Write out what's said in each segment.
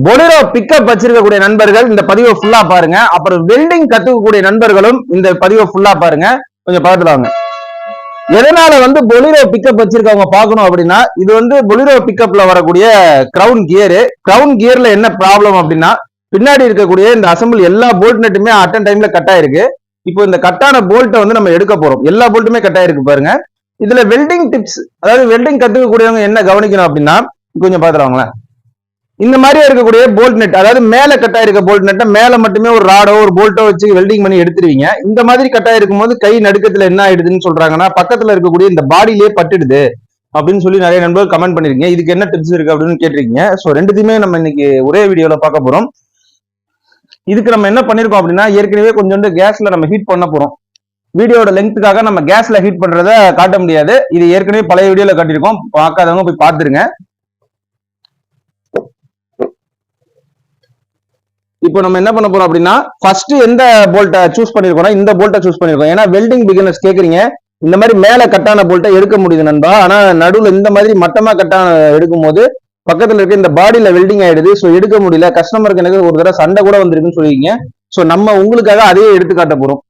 Bolero pickup வச்சிருக்கக்கூடிய நண்பர்கள் இந்த பதிவை ஃபுல்லா பாருங்க. அப்புறம் வெல்டிங் கத்துக்கக்கூடிய நண்பர்களும் இந்த பதிவை ஃபுல்லா பாருங்க. கொஞ்சம் பார்த்துட்டு வாங்க. எதனால பொலிரோ பிக்கப் வச்சிருக்கவங்க பார்க்கணும் அப்படின்னா, இது பொலிரோ பிக்கப்ல வரக்கூடிய கிரவுன் கியர். கிரவுன் கியர்ல என்ன ப்ராப்ளம் அப்படின்னா, பின்னாடி இருக்கக்கூடிய இந்த அசம்பிள் எல்லா போல்ட் நட்டுமே அட்டன் டைம்ல கட் ஆயிருக்கு. இப்போ இந்த கட்டான போல்ட்டை நம்ம எடுக்க போறோம். எல்லா போல்ட்டுமே கட் ஆயிருக்கு பாருங்க. இதுல வெல்டிங் டிப்ஸ், அதாவது வெல்டிங் கத்துக்கக்கூடியவங்க என்ன கவனிக்கணும் அப்படின்னா, கொஞ்சம் பார்த்துருவாங்களேன். இந்த மாதிரி இருக்கக்கூடிய போல்ட் நெட், அதாவது மேல கட்டாயிருக்க இருக்க போல்ட் நெட்டை மேல மட்டுமே ஒரு ராடோ ஒரு போல்ட்டோ வச்சு வெல்டிங் பண்ணி எடுத்துருவீங்க. இந்த மாதிரி கட்டாயிருக்கும் போது கை நடுக்கத்துல என்ன ஆயிடுதுன்னு சொல்றாங்கன்னா, பக்கத்துல இருக்கக்கூடிய இந்த பாடியிலேயே பட்டுடுது அப்படின்னு சொல்லி நிறைய நண்பர்கள் கமெண்ட் பண்ணிருக்கீங்க. இதுக்கு என்ன டிப்ஸ் இருக்கு அப்படின்னு கேட்டிருக்கீங்க. ஸோ ரெண்டுத்தையுமே நம்ம இன்னைக்கு ஒரே வீடியோல பார்க்க போறோம். இதுக்கு நம்ம என்ன பண்ணிருக்கோம் அப்படின்னா, ஏற்கனவே கொஞ்சம் கேஸ்ல நம்ம ஹீட் பண்ண போறோம். வீடியோட லெங்க்த்துக்காக நம்ம கேஸ்ல ஹீட் பண்றத காட்ட முடியாது. இது ஏற்கனவே பழைய வீடியோல காட்டியிருக்கோம். பார்க்காதவங்க போய் பார்த்துருங்க. இப்போ நம்ம என்ன பண்ண போறோம் அப்படின்னா, ஃபர்ஸ்ட் எந்த போல்ட்டை சூஸ் பண்ணிருக்கோம்னா இந்த போல்ட்டை சூஸ் பண்ணிருக்கோம். ஏன்னா வெல்டிங் பிகினர்ஸ் கேக்குறீங்க, இந்த மாதிரி மேல கட்டான போல்ட்டை எடுக்க முடியுது நண்பா. ஆனா நடுவுல இந்த மாதிரி மட்டமா கட்டான எடுக்கும் போது பக்கத்துல இருக்க இந்த பாடியில வெல்டிங் ஆயிடுது. ஸோ எடுக்க முடியல. கஸ்டமருக்கு எனக்கு ஒரு தடவை சண்டை கூட வந்திருக்குன்னு சொல்லிருக்கீங்க. ஸோ நம்ம உங்களுக்காக அதையே எடுத்து காட்ட போறோம்.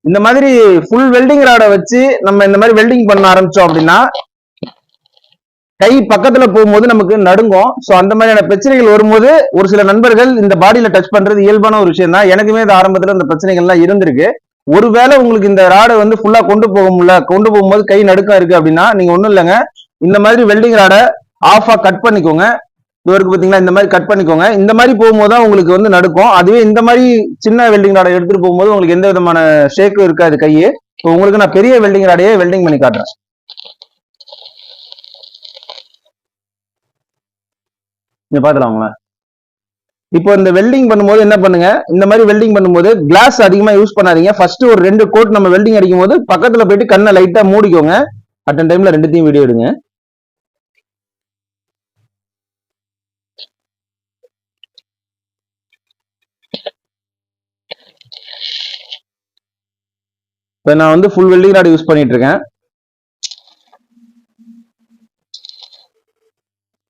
இந்த மாதிரி ஃபுல் வெல்டிங் ராடை வச்சு நம்ம இந்த மாதிரி வெல்டிங் பண்ண ஆரம்பிச்சோம் அப்படின்னா, கை பக்கத்துல போகும்போது நமக்கு நடுங்கும். சோ அந்த மாதிரியான பிரச்சனைகள் வரும்போது ஒரு சில நண்பர்கள் இந்த பாடியில டச் பண்றது இயல்பான ஒரு விஷயம் தான். எனக்குமே இந்த ஆரம்பத்துல இந்த பிரச்சனைகள் எல்லாம் இருந்திருக்கு. ஒருவேளை உங்களுக்கு இந்த ராடை ஃபுல்லா கொண்டு போக முடியல, கொண்டு போகும்போது கை நடுக்கம் இருக்கு அப்படின்னா, நீங்க ஒண்ணும் இல்லைங்க, இந்த மாதிரி வெல்டிங் ராடை ஆஃபா கட் பண்ணிக்கோங்க. இவருக்கு பாத்தீங்களா, இந்த மாதிரி கட் பண்ணிக்கோங்க. இந்த மாதிரி போகும்போது தான் உங்களுக்கு நடுக்கும். அதுவே இந்த மாதிரி சின்ன வெல்டிங் ராடை எடுத்துட்டு போகும்போது உங்களுக்கு எந்த விதமான ஷேக்கும் இருக்காது கையே. உங்களுக்கு நான் பெரிய வெல்டிங் ராடையே வெல்டிங் பண்ணி காட்டுறேன். பாத்துலாங்களா. இப்போ இந்த வெல்டிங் பண்ணும்போது என்ன பண்ணுங்க, இந்த மாதிரி வெல்டிங் பண்ணும்போது கிளாஸ் அதிகமா யூஸ் பண்ணாதீங்க. ஃபர்ஸ்ட் ஒரு 2 கோட் நம்ம வெல்டிங் அடிக்கும் போது பக்கத்துல போயிட்டு கண்ணை லைட்டா மூடிக்கோங்க. அட்டன் டைம்ல ரெண்டுத்தையும் வீடியோ எடுங்க. இப்ப நான் ஃபுல் வெல்டிங் ராட் யூஸ் பண்ணிட்டு இருக்கேன்.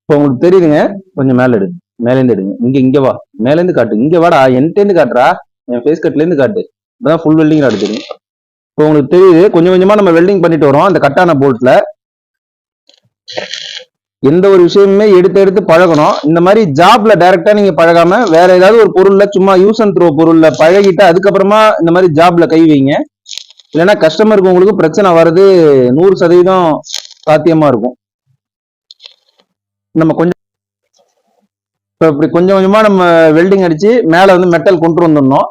இப்போ உங்களுக்கு தெரியுதுங்க, கொஞ்சம் மேல எடு, மேலேருந்து எடுங்க. இங்க வா, மேலேருந்து காட்டு, இங்க வாடா, என்கிட்ட காட்டுறா, என் ஃபேஸ் கட்ல இருந்து காட்டு. இப்பதான் ஃபுல் வெல்டிங் ராட் தெரியும். இப்போ உங்களுக்கு தெரியுது, கொஞ்சம் கொஞ்சமா நம்ம வெல்டிங் பண்ணிட்டு வரோம். அந்த கட்டான போல்ட்ல எந்த ஒரு விஷயமுமே எடுத்து எடுத்து பழகணும். இந்த மாதிரி ஜாப்ல டைரக்டா நீங்க பழகாம வேற ஏதாவது ஒரு பொருள்ல சும்மா யூஸ் அண்ட் த்ரோ பொருள்ல பழகிட்டு அதுக்கப்புறமா இந்த மாதிரி ஜாப்ல கை வைங்க. இல்லைன்னா கஸ்டமருக்கு உங்களுக்கு பிரச்சனை வர்றது 100% சாத்தியமா இருக்கும். நம்ம கொஞ்சம் இப்படி கொஞ்சம் கொஞ்சமா நம்ம வெல்டிங் அடிச்சு மேல மெட்டல் கொண்டு வந்துடணும்.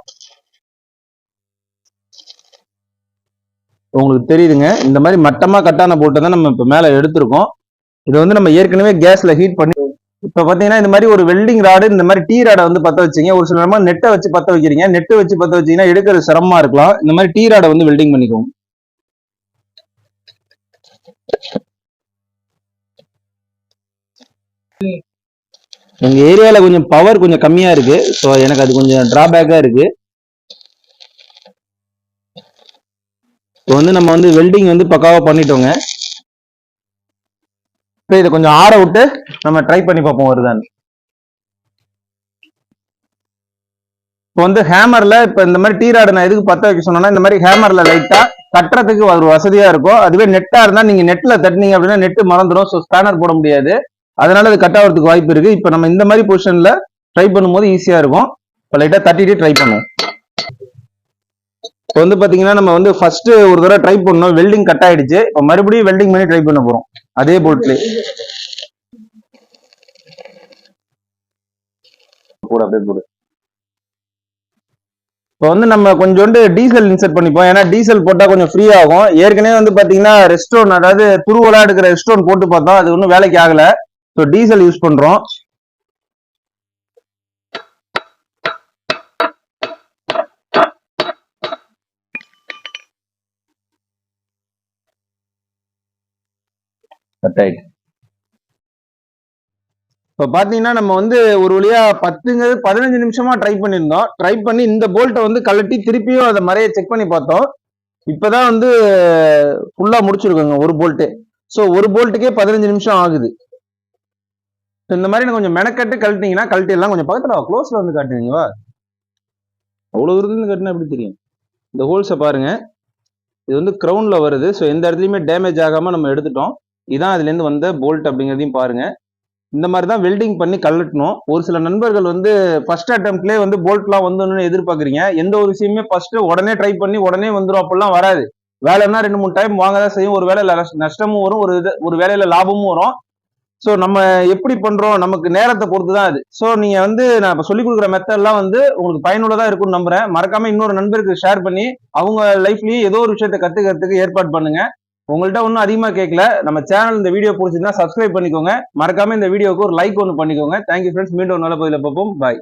உங்களுக்கு தெரியுதுங்க, இந்த மாதிரி மட்டமா கட்டான போல்ட்டை தான் நம்ம இப்ப மேல எடுத்திருக்கோம். இதை நம்ம ஏற்கனவே கேஸ்ல ஹீட் பண்ணி, இப்ப பாத்தீங்கன்னா இந்த மாதிரி ஒரு வெல்டிங் ராடு, இந்த மாதிரி டீ ராடை பத்த வச்சீங்க. ஒரு சில நேரமா நெட்டை வச்சு பத்த வைக்கிறீங்க. நெட்டு வச்சு பத்த வச்சீங்கன்னா எடுக்கிறது சிரமமா இருக்கலாம். இந்த மாதிரி டீ ராடை வெல்டிங் பண்ணிக்கோங்க. எங்க ஏரியால கொஞ்சம் பவர் கொஞ்சம் கம்மியா இருக்கு. ஸோ எனக்கு அது கொஞ்சம் டிராபேக்கா இருக்கு. இப்போ நம்ம வெல்டிங் பக்காவா பண்ணிட்டோங்க. இப்போ இதை கொஞ்சம் ஆற விட்டு நம்ம ட்ரை பண்ணி பார்ப்போம் வருதான்னு. இப்போ ஹேமர்ல இப்ப இந்த மாதிரி டீ ராடு நான் எதுக்கு பத்த வைக்க சொன்னா, இந்த மாதிரி ஹேமர்ல லைட்டா கட்டுறதுக்கு ஒரு வசதியா இருக்கும். அதுவே நெட்டா இருந்தா நீங்க நெட்ல தட்டினீங்க அப்படின்னா நெட்டு மறந்துடும். ஸோ ஸ்பேனர் போட முடியாது. அதனால அது கட் ஆகிறதுக்கு வாய்ப்பு இருக்கு. இப்ப நம்ம இந்த மாதிரி பொசிஷன்ல ட்ரை பண்ணும்போது ஈஸியா இருக்கும். இப்ப லைட்டா தட்டிட்டு ட்ரை பண்ணுவோம். இப்போ பாத்தீங்கன்னா நம்ம ஃபர்ஸ்ட் ஒரு தடவை ட்ரை பண்ணோம், வெல்டிங் கட் ஆயிடுச்சு. இப்ப மறுபடியும் வெல்டிங் பண்ணி ட்ரை பண்ண போறோம் அதே போல்ட்ல. போட அப்படியே போடு. இப்போ நம்ம கொஞ்சோண்டு டீசல் இன்சர்ட் பண்ணிப்போம். ஏன்னா டீசல் போட்டா கொஞ்சம் ஃப்ரீ ஆகும். ஏற்கனவே பாத்தீங்கன்னா ரெஸ்டோன், அதாவது துருவலா எடுக்கிற ரெஸ்டோன் போட்டு பார்த்தோம், அது ஒன்றும் வேலைக்கு ஆகல. ஸோ டீசல் யூஸ் பண்றோம். இப்ப பாத்தீங்கன்னா நம்ம ஒரு வழியா 15 நிமிஷமா ட்ரை பண்ணிருந்தோம். ட்ரை பண்ணி இந்த போல்ட்டை கழட்டி திருப்பியும் அதை மறைய செக் பண்ணி பார்த்தோம். இப்பதான் ஃபுல்லா முடிச்சிருக்கோங்க ஒரு போல்ட்டு. ஸோ ஒரு போல்ட்டுக்கே 15 நிமிஷம் ஆகுது. இந்த மாதிரி கொஞ்சம் மெனக்கட்டு கழட்டிங்கன்னா கழட்டி எல்லாம் கொஞ்சம் பக்கத்துல க்ளோஸ்ல வந்து காட்டுவீங்களா? அவ்வளவு இருந்து கட்டினா எப்படி தெரியும்? இந்த ஹோல்ஸை பாருங்க, இது வந்து கிரவுன்ல வருது. ஸோ எந்த இடத்துலையுமே டேமேஜ் ஆகாம நம்ம எடுத்துட்டோம். இதான் அதுல இருந்து வந்த போல்ட் அப்படிங்கிறதையும் பாருங்க. இந்த மாதிரி தான் வெல்டிங் பண்ணி கழட்டணும். ஒரு சில நண்பர்கள் வந்து ஃபர்ஸ்ட் அட்டம்ப்ட்லேயே வந்து போல்ட்லாம் வந்துடணும்னு எதிர்பார்க்குறீங்க. எந்த ஒரு விஷயமே ஃபர்ஸ்ட் உடனே ட்ரை பண்ணி உடனே வந்துடும் அப்படிலாம் வராது. வேலைன்னா 2-3 டைம் வாங்க தான் செய்யும். ஒரு வேலையில நஷ்டமும் வரும், ஒரு வேலையில லாபமும் வரும். ஸோ நம்ம எப்படி பண்றோம், நமக்கு நேரத்தை பொறுத்து தான் அது. ஸோ நீங்க வந்து நான் இப்போ சொல்லிக் கொடுக்குற மெத்தட்லாம் வந்து உங்களுக்கு பயனுள்ளதா இருக்கும்னு நம்புறேன். மறக்காம இன்னொரு நண்பருக்கு ஷேர் பண்ணி அவங்க லைஃப்லயும் ஏதோ ஒரு விஷயத்தை கத்துக்கிறதுக்கு ஏற்பாடு பண்ணுங்க. உங்கள்கிட்ட ஒன்றும் அதிகமா கேட்கல. நம்ம சேனல் இந்த வீடியோ பிடிச்சிருந்தா சப்ஸ்கிரைப் பண்ணிக்கோங்க. மறக்காம இந்த வீடியோக்கு ஒரு லைக் ஒன்று பண்ணிக்கோங்க. Thank you friends. மீண்டும் நல்ல பதில பார்ப்போம். பாய்.